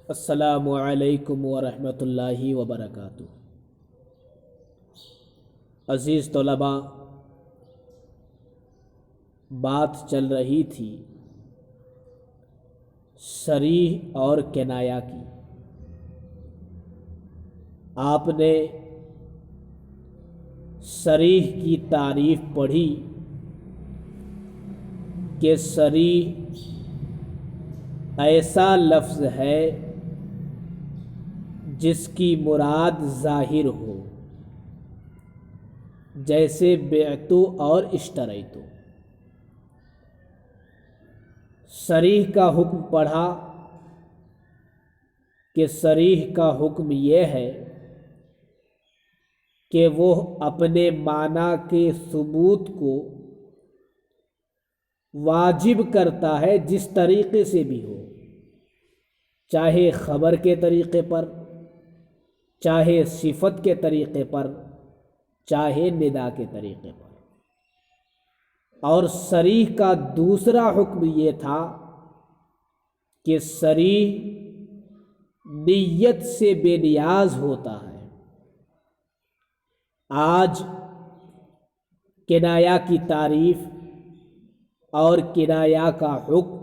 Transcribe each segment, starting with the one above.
السلام علیکم ورحمۃ اللہ وبرکاتہ۔ عزیز طلباء، بات چل رہی تھی صریح اور کنایہ کی۔ آپ نے صریح کی تعریف پڑھی کہ صریح ایسا لفظ ہے جس کی مراد ظاہر ہو، جیسے بعتو اور اشتریتو۔ صریح کا حکم پڑھا کہ صریح کا حکم یہ ہے کہ وہ اپنے معنی کے ثبوت کو واجب کرتا ہے جس طریقے سے بھی ہو، چاہے خبر کے طریقے پر، چاہے صفت کے طریقے پر، چاہے ندا کے طریقے پر۔ اور صریح کا دوسرا حکم یہ تھا کہ صریح نیت سے بے نیاز ہوتا ہے۔ آج کنایہ کی تعریف اور کنایہ کا حکم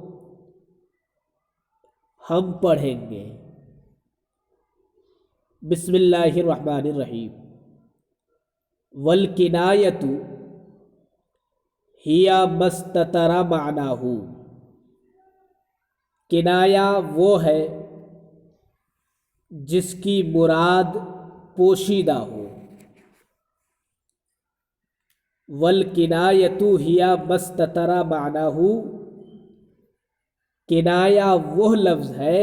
ہم پڑھیں گے۔ بسم اللہ الرحمن الرحیم۔ والکنایۃ ہی ما استتر معناہ، کنایہ وہ ہے جس کی مراد پوشیدہ ہو۔ والکنایۃ ہی ما استتر معناہ، کنایہ وہ لفظ ہے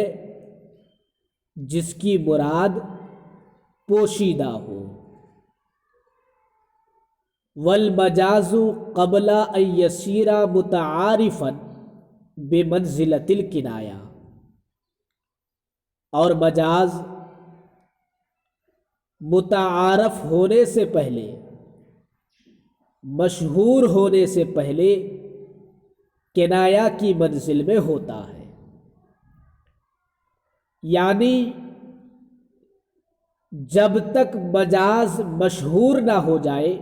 جس کی مراد پوشیدہ ہو۔ والمجاز قبل ان یصیر متعارفا بمنزلۃ الکنایہ، اور مجاز متعارف ہونے سے پہلے، مشہور ہونے سے پہلے کنایہ کی منزل میں ہوتا ہے۔ یعنی جب تک مجاز مشہور نہ ہو جائے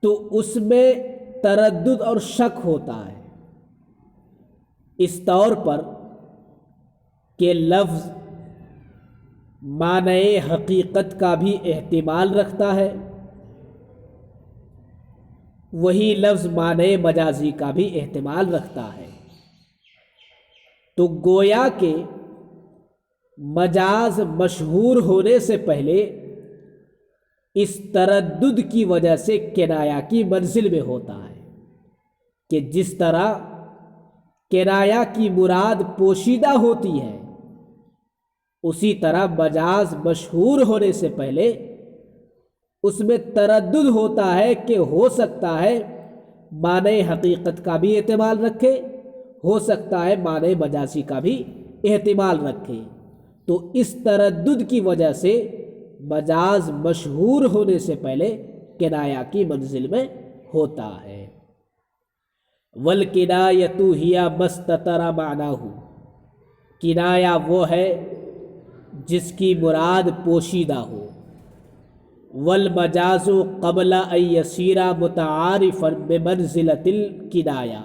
تو اس میں تردد اور شک ہوتا ہے، اس طور پر کہ لفظ معنی حقیقت کا بھی احتمال رکھتا ہے، وہی لفظ معنی مجازی کا بھی احتمال رکھتا ہے۔ تو گویا کہ مجاز مشہور ہونے سے پہلے اس تردد کی وجہ سے کنایہ کی منزل میں ہوتا ہے کہ جس طرح کنایہ کی مراد پوشیدہ ہوتی ہے، اسی طرح مجاز مشہور ہونے سے پہلے اس میں تردد ہوتا ہے کہ ہو سکتا ہے معنی حقیقت کا بھی احتمال رکھے، ہو سکتا ہے معنی مجازی کا بھی احتمال رکھے۔ تو اس تردد کی وجہ سے مجاز مشہور ہونے سے پہلے کنایہ کی منزل میں ہوتا ہے۔ والکنایۃ ہی ما استتر معناہ، کنایہ وہ ہے جس کی مراد پوشیدہ ہو۔ والمجاز قبل ان یصیر متعارفا بمنزلۃ الکنایہ،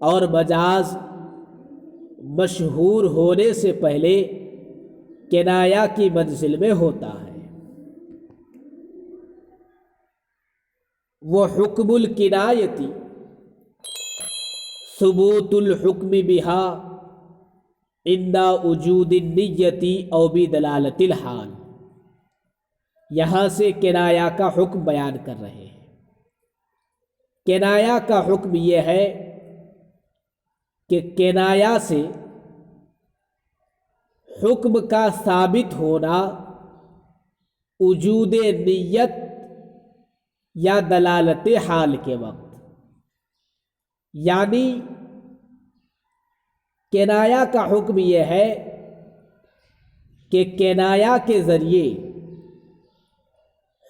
اور مجاز مشہور ہونے سے پہلے کنایہ کی منزل میں ہوتا ہے۔ وحکم الکنایۃ ثبوت الحکم بہا عند وجود النیۃ او بدلالۃ الحال۔ یہاں سے کنایہ کا حکم بیان کر رہے ہیں۔ کنایہ کا حکم یہ ہے کہ کنایہ سے حکم کا ثابت ہونا وجود نیت یا دلالت حال کے وقت، یعنی کنایہ کا حکم یہ ہے کہ کنایہ کے ذریعے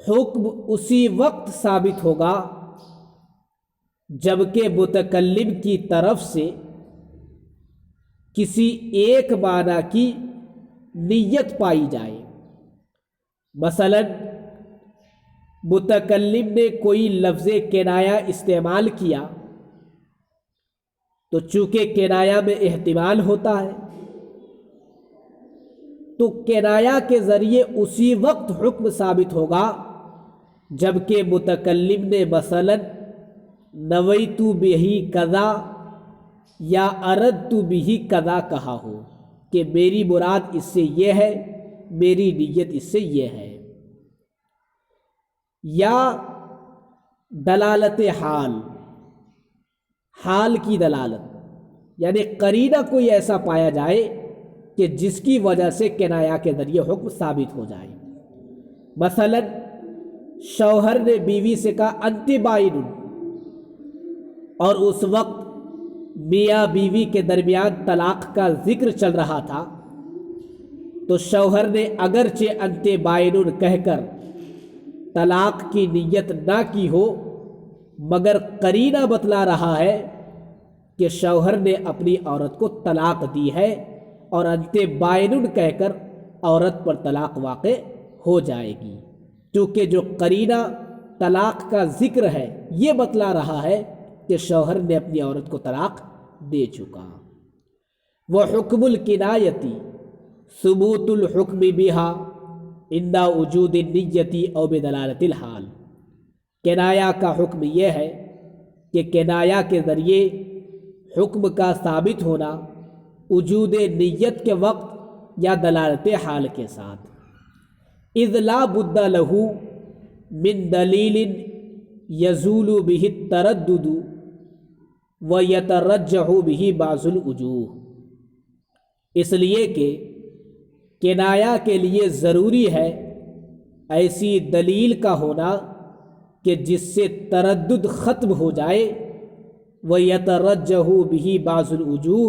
حکم اسی وقت ثابت ہوگا جبکہ متکلم کی طرف سے کسی ایک معنی کی نیت پائی جائے۔ مثلا متکلم نے کوئی لفظ کنایہ استعمال کیا تو چونکہ کنایہ میں احتمال ہوتا ہے تو کنایہ کے ذریعے اسی وقت حکم ثابت ہوگا جبکہ متکلم نے مثلا نویت بہ کذا یا اردت بہ کذا کہا ہو کہ میری مراد اس سے یہ ہے، میری نیت اس سے یہ ہے۔ یا دلالت حال کی دلالت، یعنی قرینہ کوئی ایسا پایا جائے کہ جس کی وجہ سے کنایہ کے ذریعے حکم ثابت ہو جائے۔ مثلا شوہر نے بیوی سے کہا انت بائن، اور اس وقت میاں بیوی کے درمیان طلاق کا ذکر چل رہا تھا، تو شوہر نے اگرچہ انت بائن کہہ کر طلاق کی نیت نہ کی ہو، مگر قرینہ بتلا رہا ہے کہ شوہر نے اپنی عورت کو طلاق دی ہے، اور انت بائن کہہ کر عورت پر طلاق واقع ہو جائے گی، کیونکہ جو قرینہ طلاق کا ذکر ہے یہ بتلا رہا ہے کہ شوہر نے اپنی عورت کو طلاق دے چکا۔ وحکم الکنایتی ثبوت الحکم بہا عند وجود النیت او بدلالت الحال، کنایہ کا حکم یہ ہے کہ کنایہ کے ذریعے حکم کا ثابت ہونا وجود نیت کے وقت یا دلالت حال کے ساتھ۔ اذ لا بد له من دلیل یزول به التردد ویترجح به بعض الوجوہ، اس لیے کہ کنایہ کے لیے ضروری ہے ایسی دلیل کا ہونا کہ جس سے تردد ختم ہو جائے، وَيَتَرَجَّحُ بِهِ بَعْضُ الْوُجُوهِ،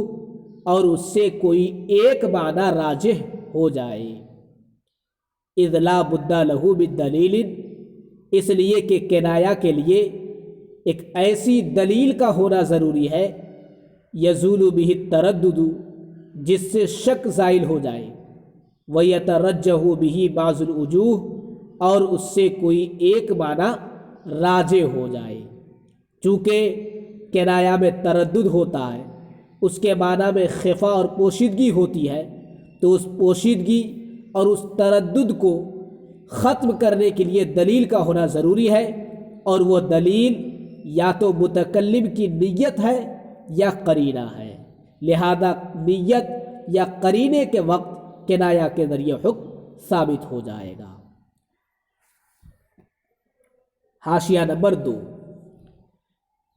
اور اس سے کوئی ایک معنی راجح ہو جائے۔ اِذْ لَا بُدَّ لَهُ بِالدَّلِيلٍ، اس لیے کہ کنایہ کے لیے ایک ایسی دلیل کا ہونا ضروری ہے یزول بِهِ التَّرَدُّدُ، جس سے شک زائل ہو جائے، وَيَتَرَجَّحُ بِهِ بَعْضُ الْوُجُوهِ، اور اس سے کوئی ایک معنی راجح ہو جائے۔ چونکہ کنایہ میں تردد ہوتا ہے، اس کے معنی میں خفا اور پوشیدگی ہوتی ہے، تو اس پوشیدگی اور اس تردد کو ختم کرنے کے لیے دلیل کا ہونا ضروری ہے، اور وہ دلیل یا تو متکلم کی نیت ہے یا قرینہ ہے، لہذا نیت یا قرینے کے وقت کنایہ کے ذریعے حکم ثابت ہو جائے گا۔ حاشیہ نمبر 2،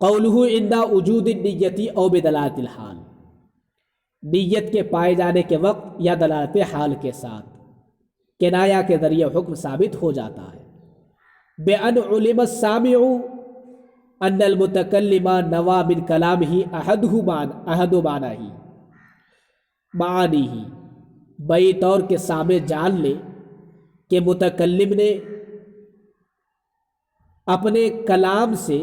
قولہ عند وجود النیت او بدلالت الحال، نیت کے پائے جانے کے وقت یا دلالت حال کے ساتھ کنایہ کے ذریعے حکم ثابت ہو جاتا ہے۔ بأن علم السامع ان المتکلم نوى من کلامہ احد معانیہ، بئی طور کے سامع جان لے کہ متکلم نے اپنے کلام سے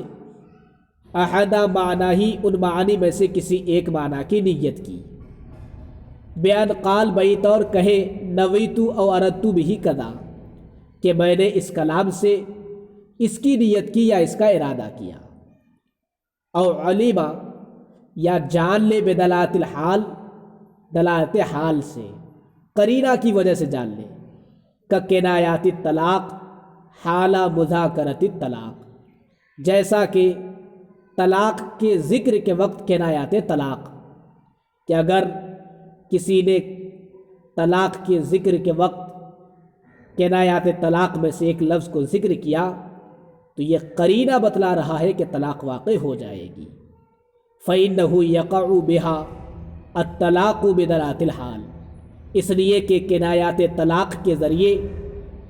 احد معنی، ان معانی میں سے کسی ایک معنی کی نیت کی۔ بیان قال، بئی طور کہے نویت او اردت بہ کذا، کہ میں نے اس کلام سے اس کی نیت کی یا اس کا ارادہ کیا۔ او علم، یا جان لے بدلالت الحال، دلالت حال سے، قرینہ کی وجہ سے جان لے، کنایات الطلاق حال مذاکرۃ الطلاق، جیسا کہ طلاق کے ذکر کے وقت کنایات طلاق، کہ اگر کسی نے طلاق کے ذکر کے وقت کنایات طلاق میں سے ایک لفظ کو ذکر کیا تو یہ قرینہ بتلا رہا ہے کہ طلاق واقع ہو جائے گی۔ فَإِنَّهُ يَقَعُ بِهَا الطَّلَاقُ بِدَلَالَةِ الْحَالِ، اس لیے کہ کنایات طلاق کے ذریعے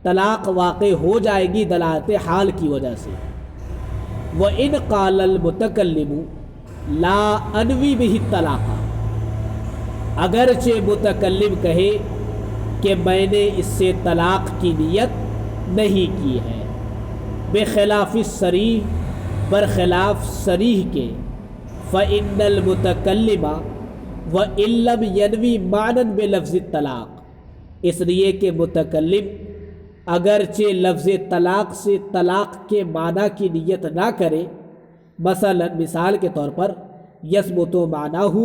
طلاق واقع ہو جائے گی دلالت حال کی وجہ سے۔ وَإِنْ قَالَ الْمُتَكَلِّمُ لَا أَنْوِي بِهِ الطَّلَاقَ، اگرچہ متکلم کہے کہ میں نے اس سے طلاق کی نیت نہیں کی ہے، بخلاف الصریح، برخلاف صریح کے، فإن المتکلم، وَإِن لَّمْ يَنْوِي مَعْنًا بِلَفْظِ الطلاق، اس لیے کہ متکلم اگرچہ لفظ طلاق سے طلاق کے معنی کی نیت نہ کرے، مثال کے طور پر یثبت معناہ،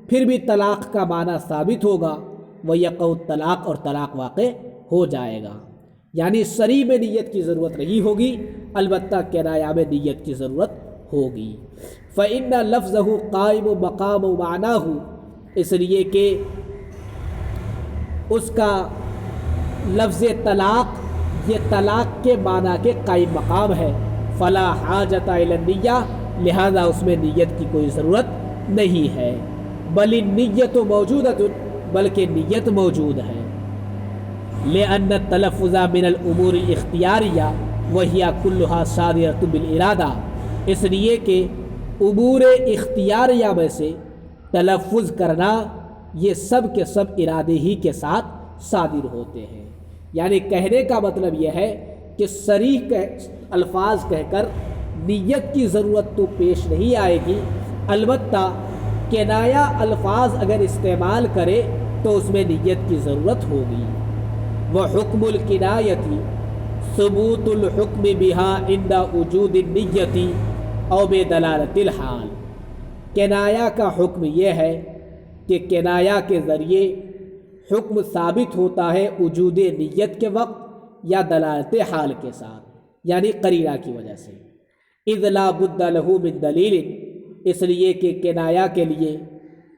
پھر بھی طلاق کا معنی ثابت ہوگا، وَيَقَعُ الطلاق، اور طلاق واقع ہو جائے گا. یعنی صریح میں نیت کی ضرورت نہیں ہوگی، البتہ کنایہ میں نیت کی ضرورت ہوگی. فَإِنَّ لَفْظَهُ قَائِمُ مَقَامُ مَعْنَاهُ، اس لیے کہ اس کا لفظ طلاق یہ طلاق کے معنی کے قائم مقام ہے. فلا حاجت الی النیہ، لہذا اس میں نیت کی کوئی ضرورت نہیں ہے. بل النیت موجودۃ، بلکہ نیت موجود ہے. لأن التلفظ من الامور الاختیاریہ وہی کلھا صادرۃ بالارادہ، اس لیے کہ امور اختیاریہ میں سے تلفظ کرنا یہ سب کے سب ارادے ہی کے ساتھ صادر ہوتے ہیں. یعنی کہنے کا مطلب یہ ہے کہ صریح الفاظ کہہ کر نیت کی ضرورت تو پیش نہیں آئے گی، البتہ کنایہ الفاظ اگر استعمال کرے تو اس میں نیت کی ضرورت ہوگی. وحکم الکنایۃ ثبوت الحکم بها عند وجود النیۃ او بدلالۃ الحال، کنایہ کا حکم یہ ہے کہ کنایہ کے ذریعے حکم ثابت ہوتا ہے وجود نیت کے وقت یا دلالت حال کے ساتھ، یعنی قرینہ کی وجہ سے. اذ لا بد له من دلیل، اس لیے کہ کنایہ کے لیے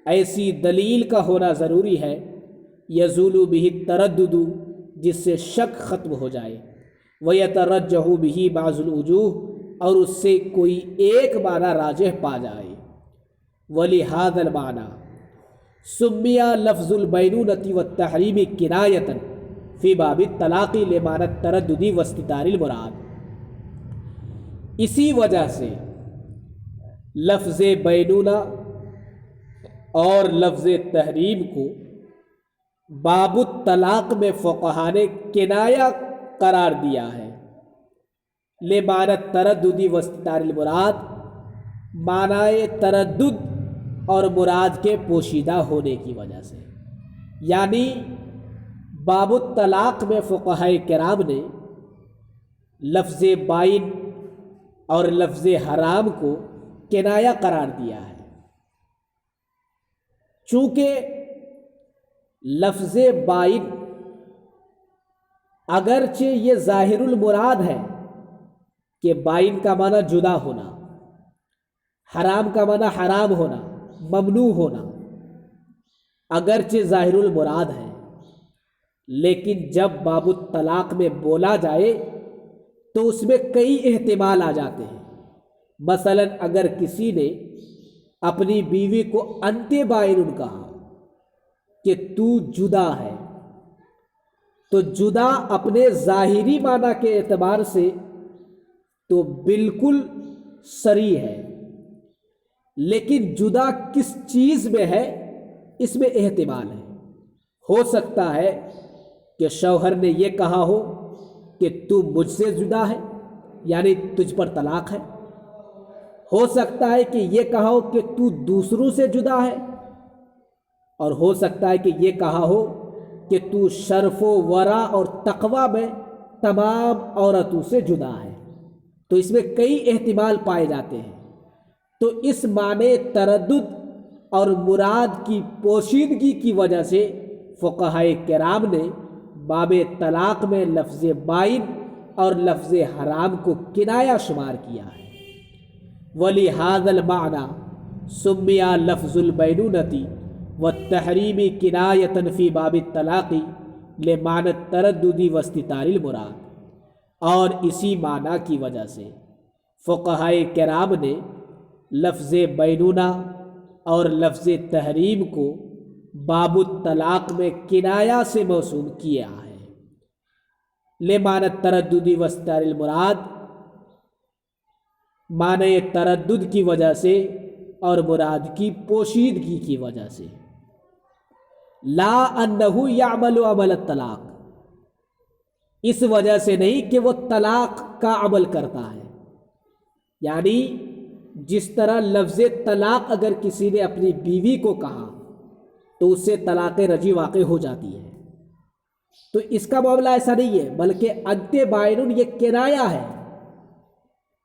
ایسی دلیل کا ہونا ضروری ہے، یزول به التردد، جس سے شک ختم ہو جائے، ویترجح به بعض الوجوہ، اور اس سے کوئی ایک معنی راجح پا جائے. ولہذا المعنی سمی لفظ البینونۃ والتحریم کنایۃ فی باب الطلاق لمعنی التردد واستتار المراد، اسی وجہ سے لفظ بینونہ اور لفظ تحریم کو باب الطلاق میں فقہا نے کنایہ قرار دیا ہے. لمعنی التردد واستتار المراد، معنی تردد اور مراد کے پوشیدہ ہونے کی وجہ سے. یعنی باب الطلاق میں فقہاء کرام نے لفظ بائن اور لفظ حرام کو کنایہ قرار دیا ہے، چونکہ لفظ بائن اگرچہ یہ ظاہر المراد ہے کہ بائن کا معنی جدا ہونا، حرام کا معنی حرام ہونا، ممنوع ہونا، اگرچہ ظاہر المراد ہے، لیکن جب باب الطلاق میں بولا جائے تو اس میں کئی احتمال آ جاتے ہیں. مثلا اگر کسی نے اپنی بیوی کو انت بائن کہا کہ تو جدا ہے، تو جدا اپنے ظاہری معنی کے اعتبار سے تو بالکل صریح ہے، لیکن جدا کس چیز میں ہے اس میں احتمال ہے. ہو سکتا ہے کہ شوہر نے یہ کہا ہو کہ تو مجھ سے جدا ہے، یعنی تجھ پر طلاق ہے. ہو سکتا ہے کہ یہ کہا ہو کہ تو دوسروں سے جدا ہے، اور ہو سکتا ہے کہ یہ کہا ہو کہ تو شرف و ورع اور تقوی میں تمام عورتوں سے جدا ہے. تو اس میں کئی احتمال پائے جاتے ہیں. تو اس معنی تردد اور مراد کی پوشیدگی کی وجہ سے فقہاء کرام نے باب طلاق میں لفظ بائن اور لفظ حرام کو کنایہ شمار کیا ہے. وَلِهَذَا الْمَعْنَى سُمِّيَ لَفْظُ الْبَيْنُونَةِ وَالتَّحْرِيمِ كِنَایَةً فِي بَابِ الطَّلَاقِ لِمَعْنَى التَّرَدُّدِ وَاسْتِتَارِ الْمُرَاد، اور اسی معنی کی وجہ سے فقہاء کرام نے لفظ بینونہ اور لفظ تحریم کو باب الطلاق میں کنایہ سے موصول کیا ہے. لمعنی التردد واستتار المراد، معنی تردد کی وجہ سے اور مراد کی پوشیدگی کی وجہ سے. لا انہ یعمل عمل الطلاق، اس وجہ سے نہیں کہ وہ طلاق کا عمل کرتا ہے. یعنی جس طرح لفظ طلاق اگر کسی نے اپنی بیوی کو کہا تو اس سے طلاق رجی واقع ہو جاتی ہے۔ تو اس کا معاملہ ایسا نہیں ہے، بلکہ انت بائن یہ کنایا ہے،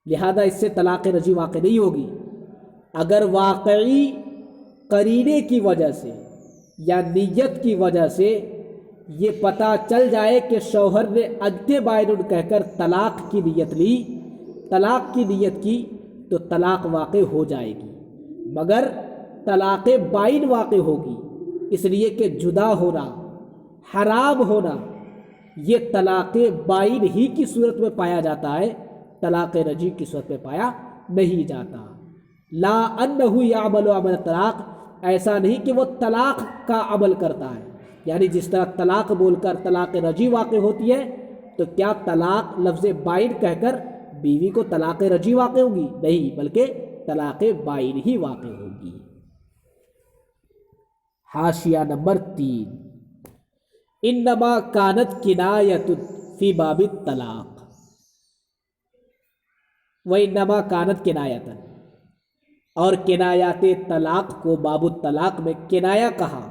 لہذا اس سے طلاق رجی واقع نہیں ہوگی۔ اگر واقعی قرینے کی وجہ سے یا نیت کی وجہ سے یہ پتہ چل جائے کہ شوہر نے انت بائن کہہ کر طلاق کی نیت لی، طلاق کی نیت کی، تو طلاق واقع ہو جائے گی، مگر طلاق بائن واقع ہوگی، اس لیے کہ جدا ہونا، حرام ہونا، یہ طلاق بائن ہی کی صورت میں پایا جاتا ہے، طلاق رجی کی صورت میں پایا نہیں جاتا۔ لا انہ یعمل عمل طلاق، ایسا نہیں کہ وہ طلاق کا عمل کرتا ہے، یعنی جس طرح طلاق بول کر طلاق رجی واقع ہوتی ہے، تو کیا طلاق لفظ بائن کہہ کر بیوی کو طلاق رجی واقع ہوگی؟ نہیں، بلکہ طلاق بائن ہی واقع ہوگی۔ حاشیہ نمبر 3، انما کانت کنایۃ فی باب الطلاق، وانما کانت کنایۃ، اور کنایات طلاق کو باب الطلاق میں کنایا کہا،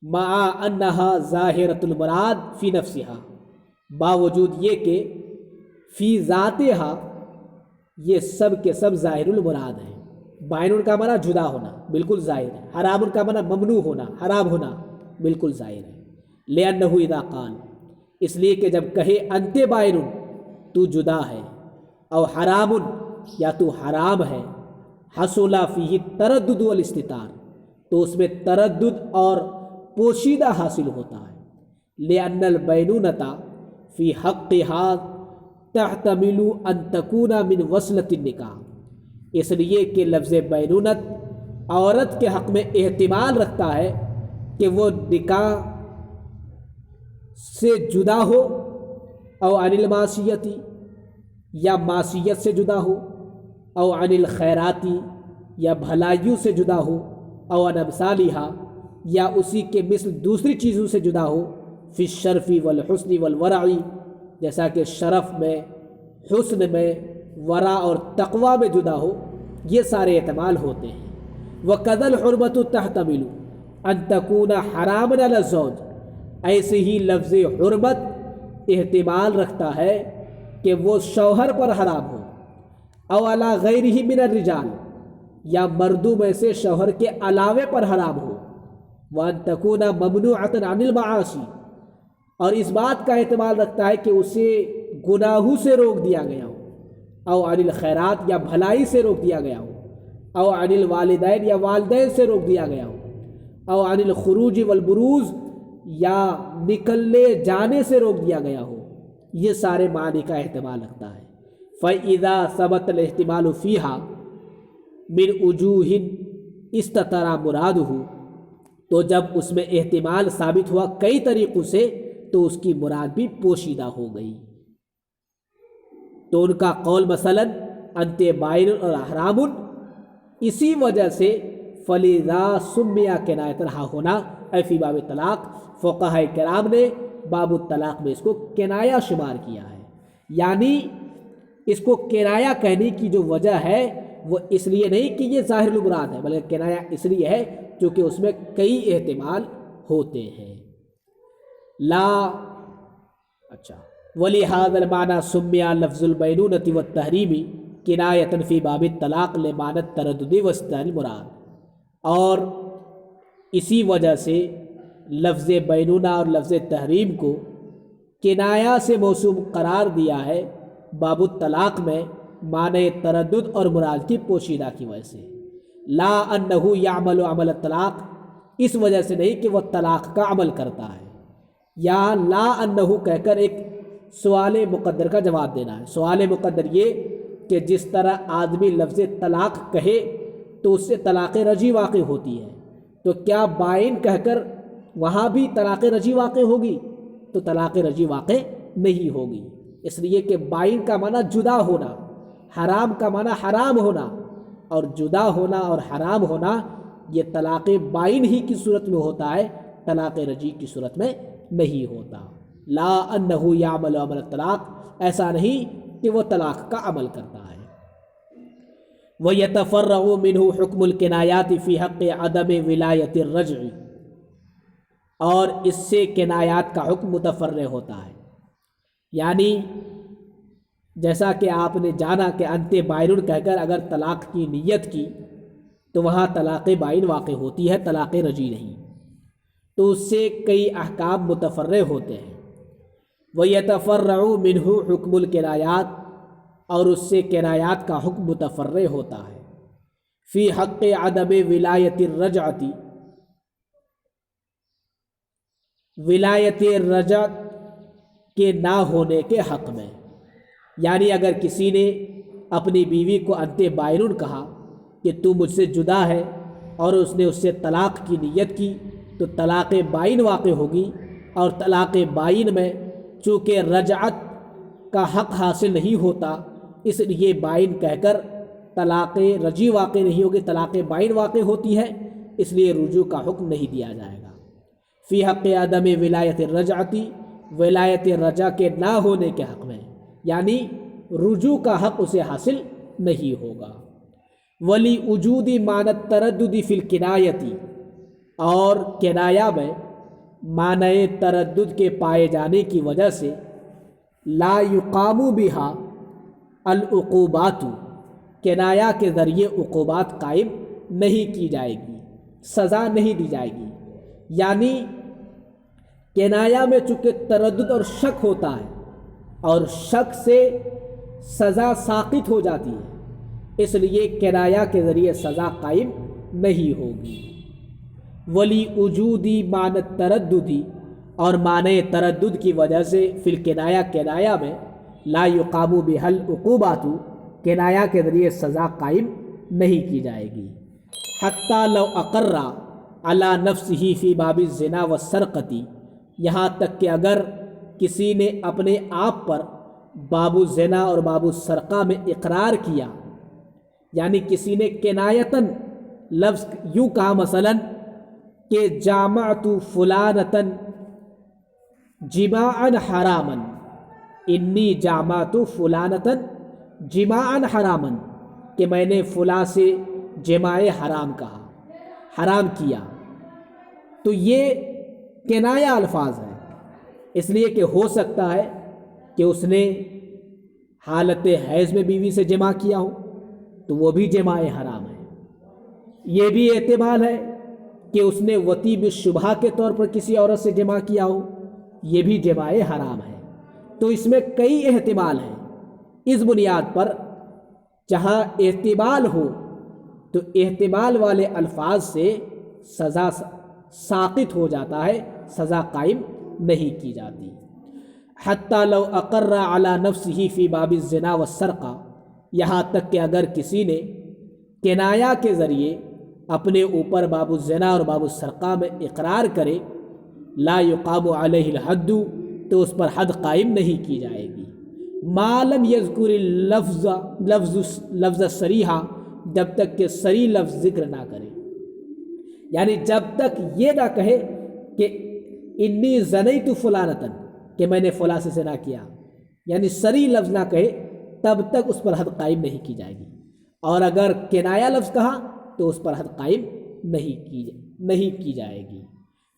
مع انہا ظاہرۃ المراد فی نفسہا، باوجود یہ کہ فی ذاتہا یہ سب کے سب ظاہر المراد ہیں۔ بائن کا معنی جدا ہونا، بالکل ظاہر ہے۔ حرام کا معنی ممنوع ہونا، حرام ہونا، بالکل ظاہر ہے۔ لأنہ اذا قال، اس لیے کہ جب کہے انت بائن، تو جدا ہے، او حرام، یا تو حرام ہے، حصل فیہ تردد والاستتار، تو اس میں تردد اور پوشیدہ حاصل ہوتا ہے۔ لأن البینونۃ فی حقھا تحتمل ان تکون من وصلۃ النکاح، اس لیے کہ لفظ بینونت عورت کے حق میں احتمال رکھتا ہے کہ وہ نکاح سے جدا ہو، او عن المعصیتی، یا معصیت سے جدا ہو، او عن الخیراتی، یا بھلائیوں سے جدا ہو، او عن امثالہا، یا اسی کے مثل دوسری چیزوں سے جدا ہو، فی الشرف والحسن والورع، جیسا کہ شرف میں، حسن میں، ورع اور تقوی میں جدا ہو، یہ سارے احتمال ہوتے ہیں۔ وَقَذَا الْحُرْمَةُ تَحْتَمِلُ أَن تَكُونَ حَرَامًا عَلَى الزَّوْجِ، ایسے ہی لفظ حرمت احتمال رکھتا ہے کہ وہ شوہر پر حرام ہو، او علی غیرہ من الرجال، یا مردوں میں سے شوہر کے علاوے پر حرام ہو، وان تکون ممنوعۃ عن المعاصی، اور اس بات کا احتمال رکھتا ہے کہ اسے گناہوں سے روک دیا گیا ہو، او عن الخیرات، یا بھلائی سے روک دیا گیا ہو، او عن الوالدین، یا والدین سے روک دیا گیا ہو، او عن الخروج والبروز، یا نکلنے جانے سے روک دیا گیا ہو، یہ سارے معنی کا احتمال رکھتا ہے۔ فَإِذَا ثَبَتَ الْاحْتِمَالُ فِيهَا مِنْ وُجُوهٍ اسْتَتَرَ مُرَادُهُ، تو جب اس میں احتمال ثابت ہوا کئی طریقوں سے، تو اس کی مراد بھی پوشیدہ ہو گئی۔ تو ان کا قول مثلا انت بائن اور حرام، اسی وجہ سے فَلِذَا سُمِّيَ کِنایۃً ہا ہونا اے فی باب طلاق، فقہاء کرام نے باب الطلاق میں اس کو کنایا شمار کیا ہے، یعنی اس کو کنایا کہنے کی جو وجہ ہے وہ اس لیے نہیں کہ یہ ظاہر المراد ہے، بلکہ کنایا اس لیے ہے کیونکہ اس میں کئی احتمال ہوتے ہیں۔ وَلِهَذَا الْمَعْنَى سُمِّيَ لَفْظُ الْبَيْنُونَةِ وَالتَّحْرِيمِ کِنَایَةً فِي بَابِ الطَّلَاقِ لِمَعْنَى التَّرَدُّدِ وَاسْتِعْمَالِ الْمُرَاد، اور اسی وجہ سے لفظ بینونہ اور لفظ تحریم کو کنایا سے موصوف قرار دیا ہے باب الطلاق میں، معنی تردد اور مراد کی پوشیدہ کی وجہ سے۔ لا انہ یعمل عمل الطلاق، اس وجہ سے نہیں کہ وہ طلاق کا عمل کرتا ہے، یا لا انہ کہہ کر ایک سوال مقدر کا جواب دینا ہے۔ سوال مقدر یہ کہ جس طرح آدمی لفظ طلاق کہے تو اس سے طلاق رجی واقع ہوتی ہے، تو کیا بائن کہہ کر وہاں بھی طلاق رجی واقع ہوگی؟ تو طلاق رجی واقع نہیں ہوگی، اس لیے کہ بائن کا معنی جدا ہونا، حرام کا معنی حرام ہونا، اور جدا ہونا اور حرام ہونا یہ طلاق بائن ہی کی صورت میں ہوتا ہے، طلاق رجی کی صورت میں نہیں ہوتا۔ لا انہ یعمل عمل الطلاق، ایسا نہیں کہ وہ طلاق کا عمل کرتا ہے۔ وَيَتَفَرَّعُ مِنْهُ حُكْمُ الْكِنَایَاتِ فِي حَقِّ عَدَمِ وِلَایَةِ الرَّجْعِ، اور اس سے کنایات کا حکم متفرع ہوتا ہے۔ یعنی جیسا کہ آپ نے جانا کہ انت بائن کہہ کر اگر طلاق کی نیت کی تو وہاں طلاق بائن واقع ہوتی ہے، طلاق رجعی نہیں، تو اس سے کئی احکام متفرع ہوتے ہیں۔ وَيَتَفَرَّعُ مِنْهُ حُكْمُ الْكِنَایَات، اور اس سے کنایات کا حکم متفرع ہوتا ہے۔ فی حق عدم ولایت الرجعتی، ولایت رجعت کے نہ ہونے کے حق میں، یعنی اگر کسی نے اپنی بیوی کو انت بائن کہا کہ تو مجھ سے جدا ہے اور اس نے اس سے طلاق کی نیت کی تو طلاق بائن واقع ہوگی، اور طلاق بائن میں چونکہ رجعت کا حق حاصل نہیں ہوتا اس لیے بائن کہہ کر طلاق رجعی واقع نہیں ہوگی، طلاق بائن واقع ہوتی ہے، اس لیے رجوع کا حکم نہیں دیا جائے گا۔ فی حق عدم ولایت الرجعتی، ولایت رجع کے نہ ہونے کے حق میں، یعنی رجوع کا حق اسے حاصل نہیں ہوگا۔ ولی وجود معنی التردد فی الکنایتی، اور کنایہ میں معنی تردد کے پائے جانے کی وجہ سے لا یقام بہا العقوبات، کنایہ کے ذریعے عقوبات قائم نہیں کی جائے گی، سزا نہیں دی جائے گی۔ یعنی کنایہ میں چونکہ تردد اور شک ہوتا ہے اور شک سے سزا ساقط ہو جاتی ہے، اس لیے کنایہ کے ذریعے سزا قائم نہیں ہوگی۔ ولی وجودی معنی ترددی، اور معنی تردد کی وجہ سے فی الکنایہ، کنایہ میں لا یقام بہا العقوبات، کنایہ کے ذریعے سزا قائم نہیں کی جائے گی۔ حتی لو اقر علی نفسہ فی باب الزنا والسرقۃ، یہاں تک کہ اگر کسی نے اپنے آپ پر باب الزنا اور باب السرقہ میں اقرار کیا، یعنی کسی نے کنایتاً لفظ یوں کہا مثلا کہ جامعت فلانتاً جماعا حراما، انی جامعت فلانتاً جماعا حراما، کہ میں نے فلاں سے جماع حرام کہا، حرام کیا، تو یہ کنایہ الفاظ ہیں، اس لیے کہ ہو سکتا ہے کہ اس نے حالت حیض میں بیوی سے جماع کیا ہو تو وہ بھی جماع حرام ہے۔ یہ بھی احتمال ہے کہ اس نے وطی بالشبہ کے طور پر کسی عورت سے جماع کیا ہو، یہ بھی جماع حرام ہے۔ تو اس میں کئی احتمال ہیں، اس بنیاد پر جہاں احتمال ہو تو احتمال والے الفاظ سے سزا ساقط ہو جاتا ہے، سزا قائم نہیں کی جاتی۔ حتی لو اقر علی نفسہ فی باب الزنا والسرقہ، یہاں تک کہ اگر کسی نے کنایہ کے ذریعے اپنے اوپر باب الزنا اور باب السرقہ میں اقرار کرے، لا یقام علیہ الحد، تو اس پر حد قائم نہیں کی جائے گی۔ ما لم یذکر لفظ صریحہ، جب تک کہ صریح لفظ ذکر نہ کرے، یعنی جب تک یہ نہ کہے کہ انی زنیت فلانتاً، کہ میں نے فلاں سے زنا کیا، یعنی صریح لفظ نہ کہے تب تک اس پر حد قائم نہیں کی جائے گی۔ اور اگر کنایہ لفظ کہا تو اس پر حد قائم نہیں کی جائے گی۔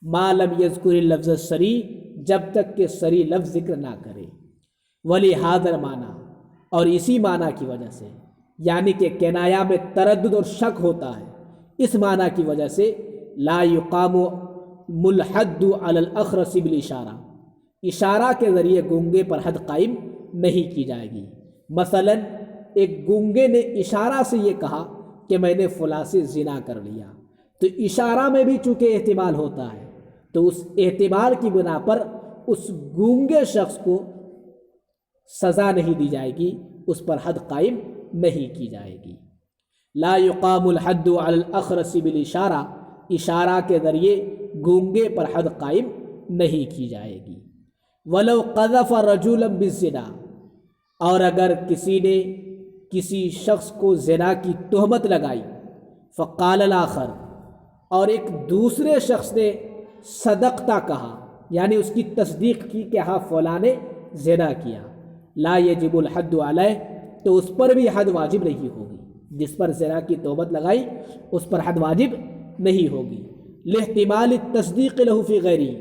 ما لم یذکر اللفظ الصریح، جب تک کہ صریح لفظ ذکر نہ کرے۔ ولہذا معنی، اور اسی معنی کی وجہ سے، یعنی کہ کنایہ میں تردد اور شک ہوتا ہے، اس معنی کی وجہ سے لا یقام ملحد علی الاخرس بالاشارہ، اشارہ کے ذریعے گونگے پر حد قائم نہیں کی جائے گی۔ مثلا ایک گونگے نے اشارہ سے یہ کہا کہ میں نے فلاں سے زنا کر لیا، تو اشارہ میں بھی چونکہ احتمال ہوتا ہے، تو اس احتمال کی بنا پر اس گونگے شخص کو سزا نہیں دی جائے گی، اس پر حد قائم نہیں کی جائے گی۔ لا یقام الحد علی الاخرس بالاشارہ، اشارہ کے ذریعے گونگے پر حد قائم نہیں کی جائے گی۔ ولو قذف رجلا بالزنا، اور اگر کسی نے کسی شخص کو زنا کی تہمت لگائی، فقال الاخر، اور ایک دوسرے شخص نے صدقتا کہا، یعنی اس کی تصدیق کی کہ ہاں فلاں نے زنا کیا، لا یجب الحد علیہ، تو اس پر بھی حد واجب نہیں ہوگی، جس پر زنا کی تہمت لگائی اس پر حد واجب نہیں ہوگی۔ لاحتمال التصدیق له فی غیرہ،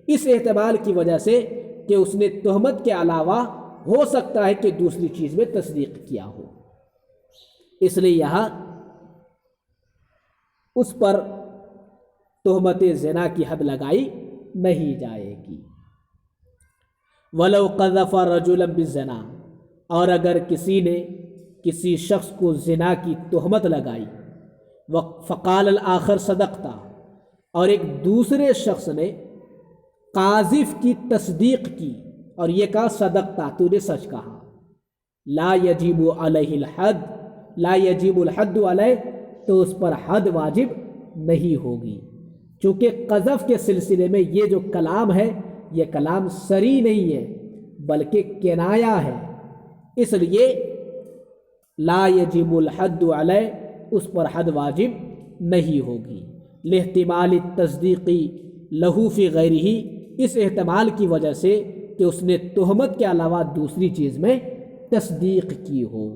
اس احتمال کی وجہ سے کہ اس نے تہمت کے علاوہ ہو سکتا ہے کہ دوسری چیز میں تصدیق کیا ہو، اس لیے یہاں اس پر تہمت زنا کی حد لگائی نہیں جائے گی۔ وَلَوْ قَذَفَ رَجُلًا بِالزِّنَا، اور اگر کسی نے کسی شخص کو زنا کی تہمت لگائی، فقال الآخر صدقتا، اور ایک دوسرے شخص نے قاذف کی تصدیق کی اور یہ کہا صدقتا، تو نے سچ کہا، لا یجب علیہ الحد، لا یجب الحد علیہ، تو اس پر حد واجب نہیں ہوگی، چونکہ قذف کے سلسلے میں یہ جو کلام ہے یہ کلام صریح نہیں ہے بلکہ کنایہ ہے، اس لیے لا یجب الحد علیہ، اس پر حد واجب نہیں ہوگی، لاحتمال التصدیقی لہو فی غیرہ، اس احتمال کی وجہ سے کہ اس نے تہمت کے علاوہ دوسری چیز میں تصدیق کی ہو۔